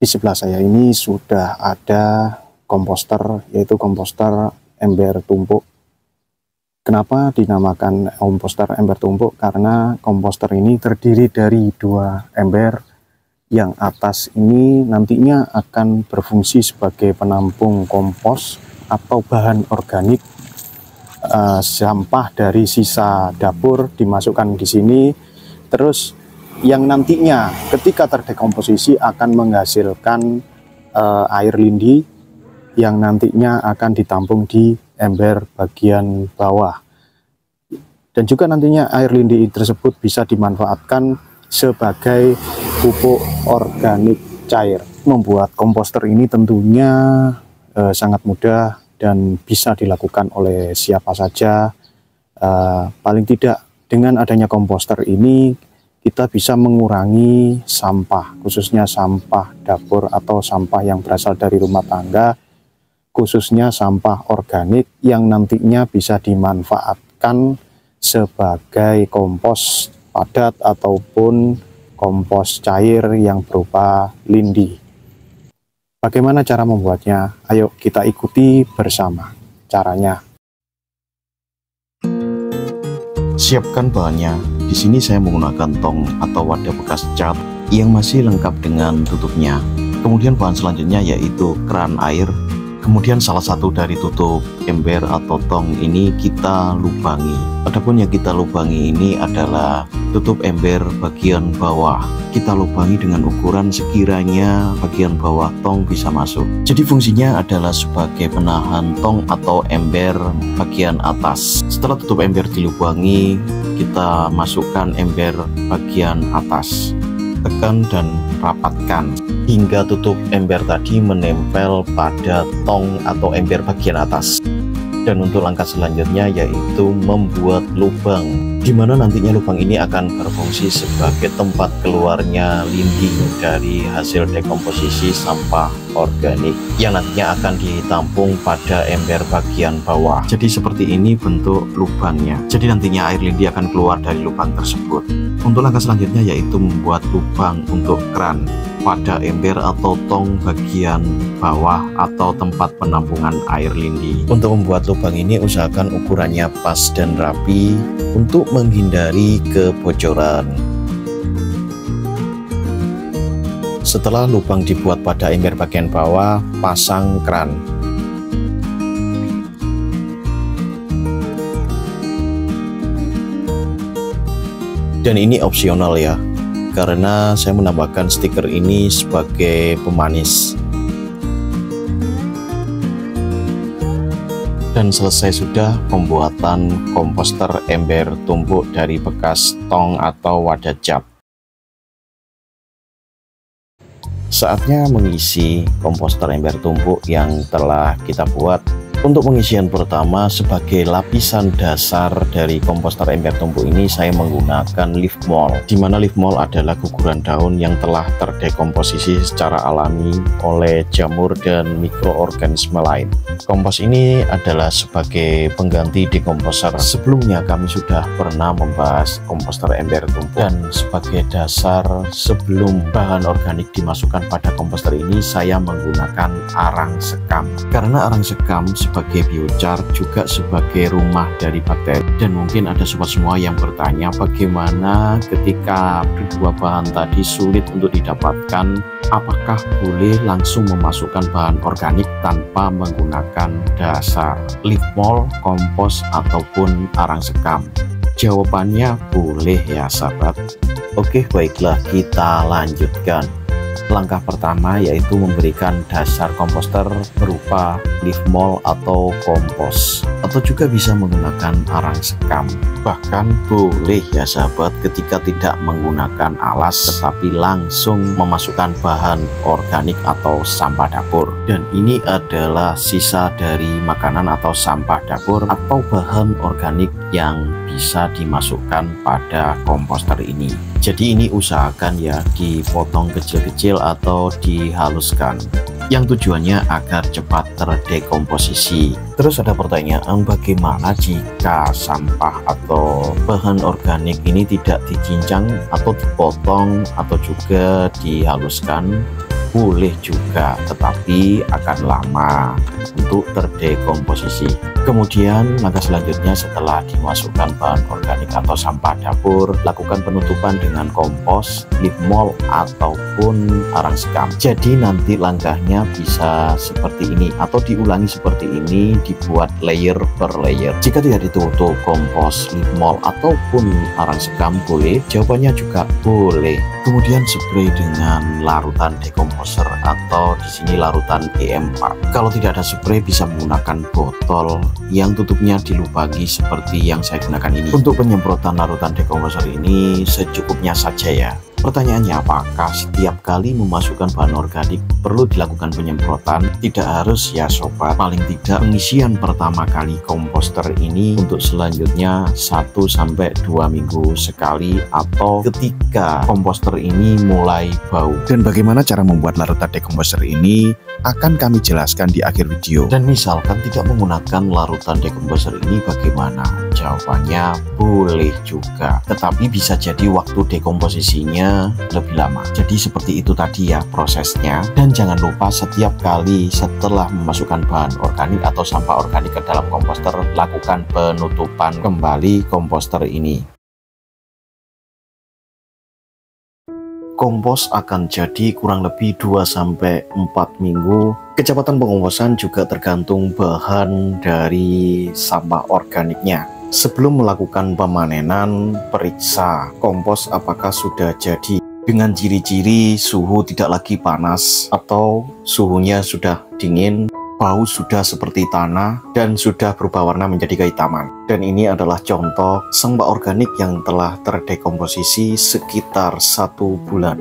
Di sebelah saya ini sudah ada komposter, yaitu komposter ember tumpuk. Kenapa dinamakan komposter ember tumpuk? Karena komposter ini terdiri dari dua ember. Yang atas ini nantinya akan berfungsi sebagai penampung kompos atau bahan organik, sampah dari sisa dapur dimasukkan di sini. Terus yang nantinya ketika terdekomposisi akan menghasilkan air lindi yang nantinya akan ditampung di ember bagian bawah. Dan juga nantinya air lindi tersebut bisa dimanfaatkan sebagai pupuk organik cair. Membuat komposter ini tentunya sangat mudah dan bisa dilakukan oleh siapa saja. Paling tidak dengan adanya komposter ini kita bisa mengurangi sampah, khususnya sampah dapur atau sampah yang berasal dari rumah tangga, khususnya sampah organik yang nantinya bisa dimanfaatkan sebagai kompos padat ataupun kompos cair yang berupa lindi. Bagaimana cara membuatnya? Ayo kita ikuti bersama caranya. Siapkan bahannya. Di sini saya menggunakan tong atau wadah bekas cat yang masih lengkap dengan tutupnya. Kemudian bahan selanjutnya yaitu keran air. Kemudian salah satu dari tutup ember atau tong ini kita lubangi. Adapun yang kita lubangi ini adalah tutup ember bagian bawah. Kita lubangi dengan ukuran sekiranya bagian bawah tong bisa masuk. Jadi fungsinya adalah sebagai penahan tong atau ember bagian atas. Setelah tutup ember dilubangi, kita masukkan ember bagian atas. Tekan dan rapatkan hingga tutup ember tadi menempel pada tong atau ember bagian atas. Dan untuk langkah selanjutnya yaitu membuat lubang, di mana nantinya lubang ini akan berfungsi sebagai tempat keluarnya lindi dari hasil dekomposisi sampah organik yang nantinya akan ditampung pada ember bagian bawah. Jadi seperti ini bentuk lubangnya. Jadi nantinya air lindi akan keluar dari lubang tersebut. Untuk langkah selanjutnya yaitu membuat lubang untuk keran pada ember atau tong bagian bawah atau tempat penampungan air lindi. Untuk membuat lubang ini usahakan ukurannya pas dan rapi untuk menghindari kebocoran. Setelah lubang dibuat pada ember bagian bawah, pasang keran. Dan ini opsional ya, karena saya menambahkan stiker ini sebagai pemanis. Dan selesai sudah pembuatan komposter ember tumpuk dari bekas tong atau wadah cap. Saatnya mengisi komposter ember tumpuk yang telah kita buat. Untuk pengisian pertama sebagai lapisan dasar dari komposter ember tumpuk ini saya menggunakan leaf mold, di mana leaf mold adalah guguran daun yang telah terdekomposisi secara alami oleh jamur dan mikroorganisme lain. Kompos ini adalah sebagai pengganti dekomposer. Sebelumnya kami sudah pernah membahas komposter ember tumpuk, dan sebagai dasar sebelum bahan organik dimasukkan pada komposter ini saya menggunakan arang sekam, karena arang sekam sebagai biochar juga sebagai rumah dari bakteri. Dan mungkin ada sobat semua yang bertanya bagaimana ketika kedua bahan tadi sulit untuk didapatkan, apakah boleh langsung memasukkan bahan organik tanpa menggunakan dasar leaf mold, kompos ataupun arang sekam? Jawabannya boleh ya sahabat. Oke, baiklah kita lanjutkan. Langkah pertama yaitu memberikan dasar komposter berupa leaf mold atau kompos, atau juga bisa menggunakan arang sekam. Bahkan boleh ya sahabat ketika tidak menggunakan alas tetapi langsung memasukkan bahan organik atau sampah dapur. Dan ini adalah sisa dari makanan atau sampah dapur atau bahan organik yang bisa dimasukkan pada komposter ini. Jadi ini usahakan ya dipotong kecil-kecil atau dihaluskan, yang tujuannya agar cepat terdekomposisi. Terus ada pertanyaan, bagaimana jika sampah atau bahan organik ini tidak dicincang atau dipotong atau juga dihaluskan? boleh juga, tetapi akan lama untuk terdekomposisi. Kemudian langkah selanjutnya setelah dimasukkan bahan organik atau sampah dapur, lakukan penutupan dengan kompos, leaf mold ataupun arang sekam. Jadi nanti langkahnya bisa seperti ini atau diulangi seperti ini, dibuat layer per layer. Jika tidak ditutup kompos, leaf mold ataupun arang sekam boleh, jawabannya juga boleh. Kemudian spray dengan larutan decomposer atau di sini larutan EM4. Kalau tidak ada spray bisa menggunakan botol yang tutupnya dilubangi seperti yang saya gunakan ini. Untuk penyemprotan larutan decomposer ini secukupnya saja ya. Pertanyaannya, apakah setiap kali memasukkan bahan organik perlu dilakukan penyemprotan? Tidak harus ya sobat, paling tidak pengisian pertama kali komposter ini untuk selanjutnya 1-2 minggu sekali atau ketika komposter ini mulai bau. Dan bagaimana cara membuat larutan decomposer ini akan kami jelaskan di akhir video. Dan misalkan tidak menggunakan larutan decomposer ini bagaimana? Jawabannya boleh juga, tetapi bisa jadi waktu dekomposisinya lebih lama. Jadi seperti itu tadi ya prosesnya. Dan jangan lupa setiap kali setelah memasukkan bahan organik atau sampah organik ke dalam komposter, lakukan penutupan kembali komposter ini. Kompos akan jadi kurang lebih 2-4 minggu. Kecepatan pengomposan juga tergantung bahan dari sampah organiknya. Sebelum melakukan pemanenan, periksa kompos apakah sudah jadi dengan ciri-ciri suhu tidak lagi panas atau suhunya sudah dingin, bau sudah seperti tanah, dan sudah berubah warna menjadi kehitaman. Dan ini adalah contoh sampah organik yang telah terdekomposisi sekitar 1 bulan.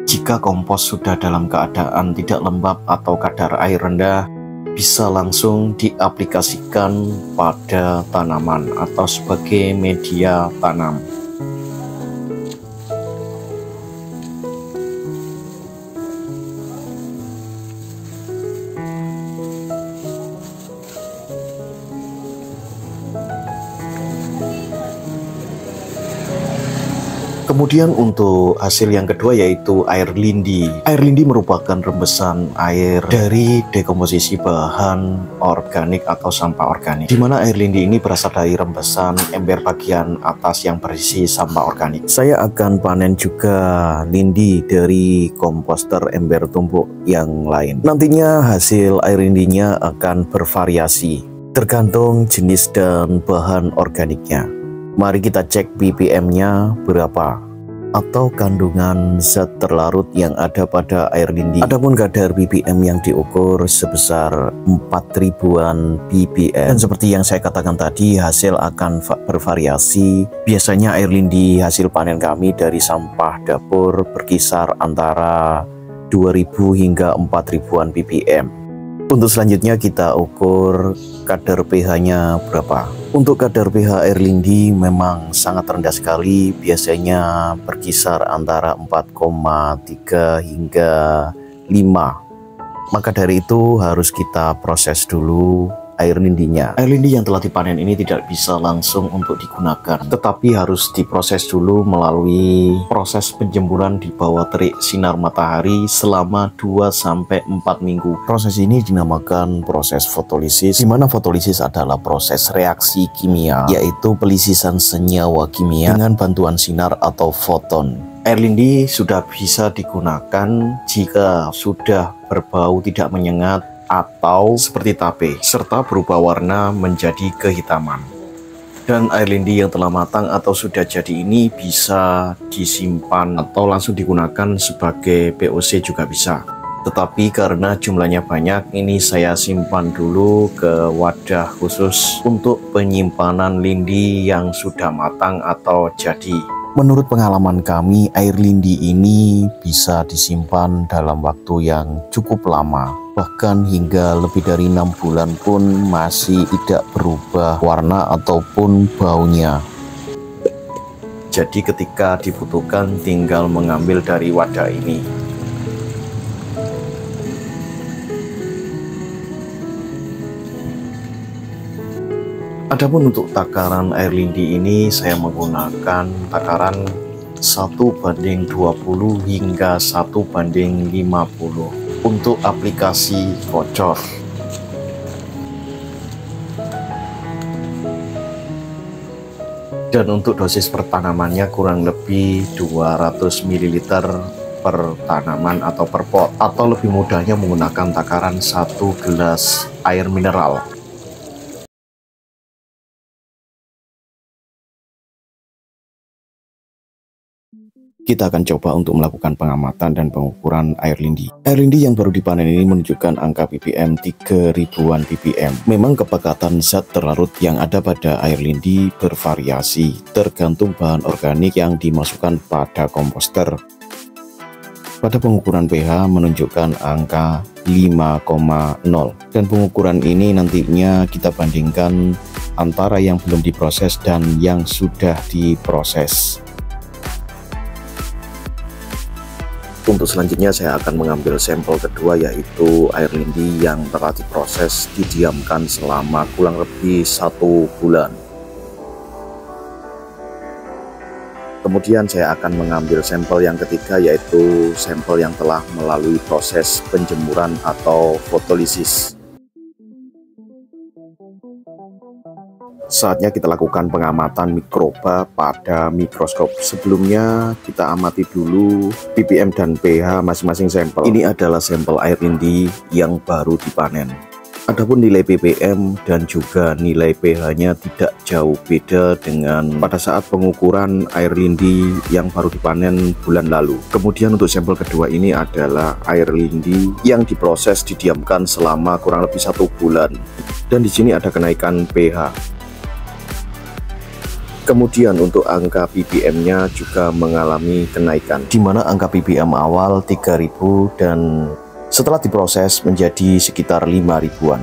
Jika kompos sudah dalam keadaan tidak lembab atau kadar air rendah, bisa langsung diaplikasikan pada tanaman atau sebagai media tanam. Kemudian untuk hasil yang kedua yaitu air lindi. Air lindi merupakan rembesan air dari dekomposisi bahan organik atau sampah organik, di mana air lindi ini berasal dari rembesan ember bagian atas yang berisi sampah organik. Saya akan panen juga lindi dari komposter ember tumpuk yang lain. Nantinya hasil air lindinya akan bervariasi tergantung jenis dan bahan organiknya. Mari kita cek BPM-nya berapa atau kandungan zat terlarut yang ada pada air lindi. Adapun kadar BPM yang diukur sebesar 4000-an BPM. Dan seperti yang saya katakan tadi, hasil akan bervariasi. Biasanya air lindi hasil panen kami dari sampah dapur berkisar antara 2000 hingga 4000-an BPM. Untuk selanjutnya kita ukur kadar pH-nya berapa. Untuk kadar pH air lindi memang sangat rendah sekali, biasanya berkisar antara 4,3 hingga 5. Maka dari itu harus kita proses dulu air lindinya. Air lindi yang telah dipanen ini tidak bisa langsung untuk digunakan, tetapi harus diproses dulu melalui proses penjempuran di bawah terik sinar matahari selama 2-4 minggu. Proses ini dinamakan proses fotolisis, di mana fotolisis adalah proses reaksi kimia, yaitu pelisisan senyawa kimia dengan bantuan sinar atau foton. Air lindi sudah bisa digunakan jika sudah berbau tidak menyengat atau seperti tape, serta berubah warna menjadi kehitaman. Dan air lindi yang telah matang atau sudah jadi ini bisa disimpan atau langsung digunakan sebagai POC juga bisa. Tetapi karena jumlahnya banyak, ini saya simpan dulu ke wadah khusus untuk penyimpanan lindi yang sudah matang atau jadi. Menurut pengalaman kami, air lindi ini bisa disimpan dalam waktu yang cukup lama, bahkan hingga lebih dari 6 bulan pun masih tidak berubah warna ataupun baunya. Jadi ketika dibutuhkan tinggal mengambil dari wadah ini. Adapun untuk takaran air lindi ini saya menggunakan takaran 1:20 hingga 1:50 untuk aplikasi kocor. Dan untuk dosis pertanamannya kurang lebih 200 ml per tanaman atau per pot, atau lebih mudahnya menggunakan takaran 1 gelas air mineral. Kita akan coba untuk melakukan pengamatan dan pengukuran air lindi. Air lindi yang baru dipanen ini menunjukkan angka ppm 3000-an ppm. Memang kepekatan zat terlarut yang ada pada air lindi bervariasi, tergantung bahan organik yang dimasukkan pada komposter. Pada pengukuran pH menunjukkan angka 5,0, dan pengukuran ini nantinya kita bandingkan antara yang belum diproses dan yang sudah diproses. Untuk selanjutnya saya akan mengambil sampel kedua, yaitu air lindi yang telah diproses didiamkan selama kurang lebih 1 bulan. Kemudian saya akan mengambil sampel yang ketiga, yaitu sampel yang telah melalui proses penjemuran atau fotolisis. Saatnya kita lakukan pengamatan mikroba pada mikroskop. Sebelumnya kita amati dulu ppm dan pH masing-masing sampel. Ini adalah sampel air lindi yang baru dipanen. Adapun nilai ppm dan juga nilai pH-nya tidak jauh beda dengan pada saat pengukuran air lindi yang baru dipanen bulan lalu. Kemudian untuk sampel kedua ini adalah air lindi yang diproses didiamkan selama kurang lebih 1 bulan. Dan di sini ada kenaikan pH. Kemudian untuk angka ppm-nya juga mengalami kenaikan, di mana angka ppm awal 3000 dan setelah diproses menjadi sekitar 5000-an.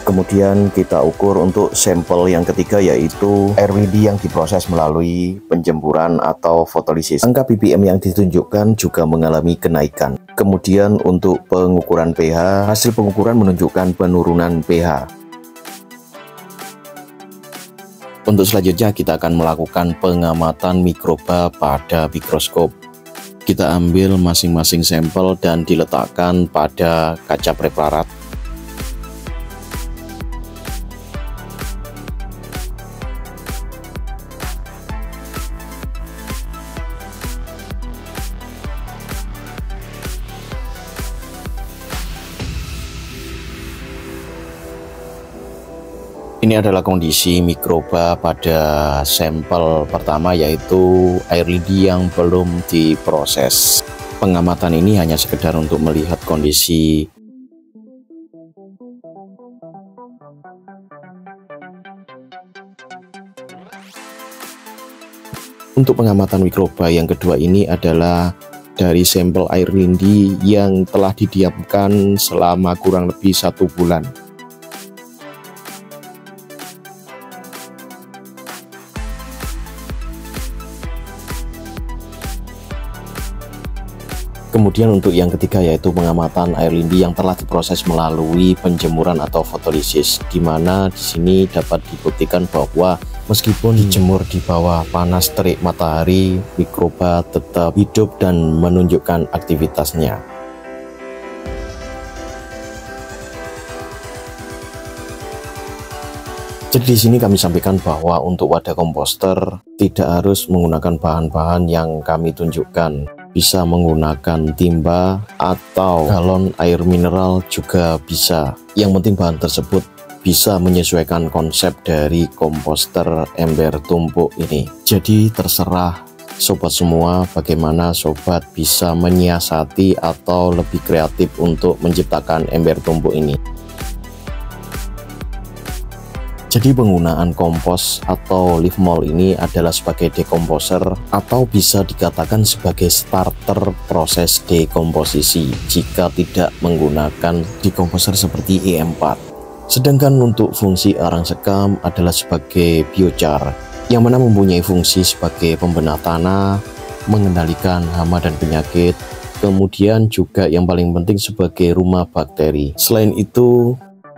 Kemudian kita ukur untuk sampel yang ketiga, yaitu air lindi yang diproses melalui penjempuran atau fotolisis. Angka ppm yang ditunjukkan juga mengalami kenaikan. Kemudian untuk pengukuran pH, hasil pengukuran menunjukkan penurunan pH. Untuk selanjutnya kita akan melakukan pengamatan mikroba pada mikroskop. Kita ambil masing-masing sampel dan diletakkan pada kaca preparat. Ini adalah kondisi mikroba pada sampel pertama, yaitu air lindi yang belum diproses. Pengamatan ini hanya sekedar untuk melihat kondisi Untuk pengamatan mikroba yang kedua ini adalah dari sampel air lindi yang telah didiamkan selama kurang lebih 1 bulan. Kemudian untuk yang ketiga yaitu pengamatan air lindi yang telah diproses melalui penjemuran atau fotolisis, di mana di sini dapat dibuktikan bahwa meskipun dijemur di bawah panas terik matahari, mikroba tetap hidup dan menunjukkan aktivitasnya. Jadi di sini kami sampaikan bahwa untuk wadah komposter tidak harus menggunakan bahan-bahan yang kami tunjukkan. Bisa menggunakan timba atau galon air mineral juga bisa. Yang penting bahan tersebut bisa menyesuaikan konsep dari komposter ember tumpuk ini. Jadi terserah sobat semua bagaimana sobat bisa menyiasati atau lebih kreatif untuk menciptakan ember tumpuk ini. Jadi penggunaan kompos atau leaf mold ini adalah sebagai decomposer atau bisa dikatakan sebagai starter proses dekomposisi jika tidak menggunakan decomposer seperti E4. Sedangkan untuk fungsi arang sekam adalah sebagai biochar yang mana mempunyai fungsi sebagai pembenah tanah, mengendalikan hama dan penyakit, kemudian juga yang paling penting sebagai rumah bakteri. Selain itu,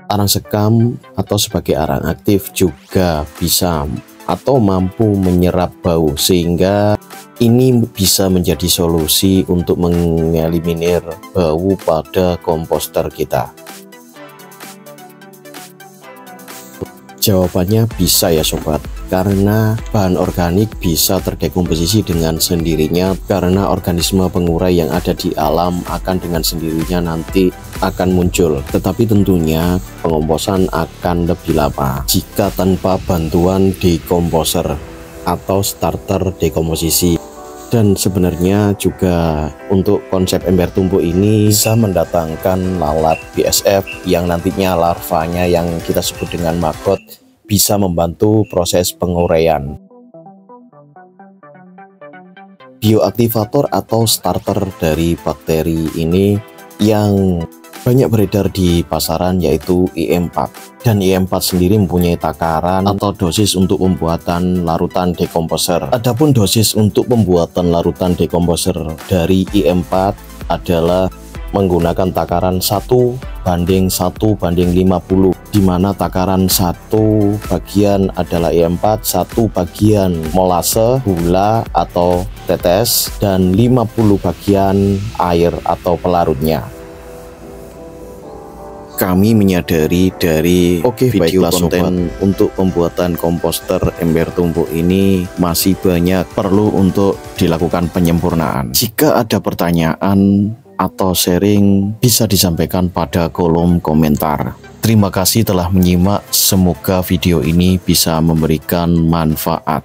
arang sekam atau sebagai arang aktif juga bisa atau mampu menyerap bau, sehingga Ini bisa menjadi solusi untuk mengeliminir bau pada komposter kita. Jawabannya bisa ya sobat, karena bahan organik bisa terdekomposisi dengan sendirinya, karena organisme pengurai yang ada di alam akan dengan sendirinya nanti akan muncul. Tetapi tentunya pengomposan akan lebih lama jika tanpa bantuan dekomposer atau starter dekomposisi. Dan sebenarnya juga untuk konsep ember tumpuk ini bisa mendatangkan lalat BSF yang nantinya larvanya yang kita sebut dengan maggot bisa membantu proses penguraian. Bioaktivator atau starter dari bakteri ini yang banyak beredar di pasaran yaitu IE4, dan IE4 sendiri mempunyai takaran atau dosis untuk pembuatan larutan dekomposer. Adapun dosis untuk pembuatan larutan dekomposer dari IE4 adalah menggunakan takaran 1:1:50, di mana takaran 1 bagian adalah IE4, 1 bagian molase, gula atau tetes, dan 50 bagian air atau pelarutnya. Kami menyadari dari video konten untuk pembuatan komposter ember tumpuk ini masih banyak perlu untuk dilakukan penyempurnaan. Jika ada pertanyaan atau sharing bisa disampaikan pada kolom komentar. Terima kasih telah menyimak, semoga video ini bisa memberikan manfaat.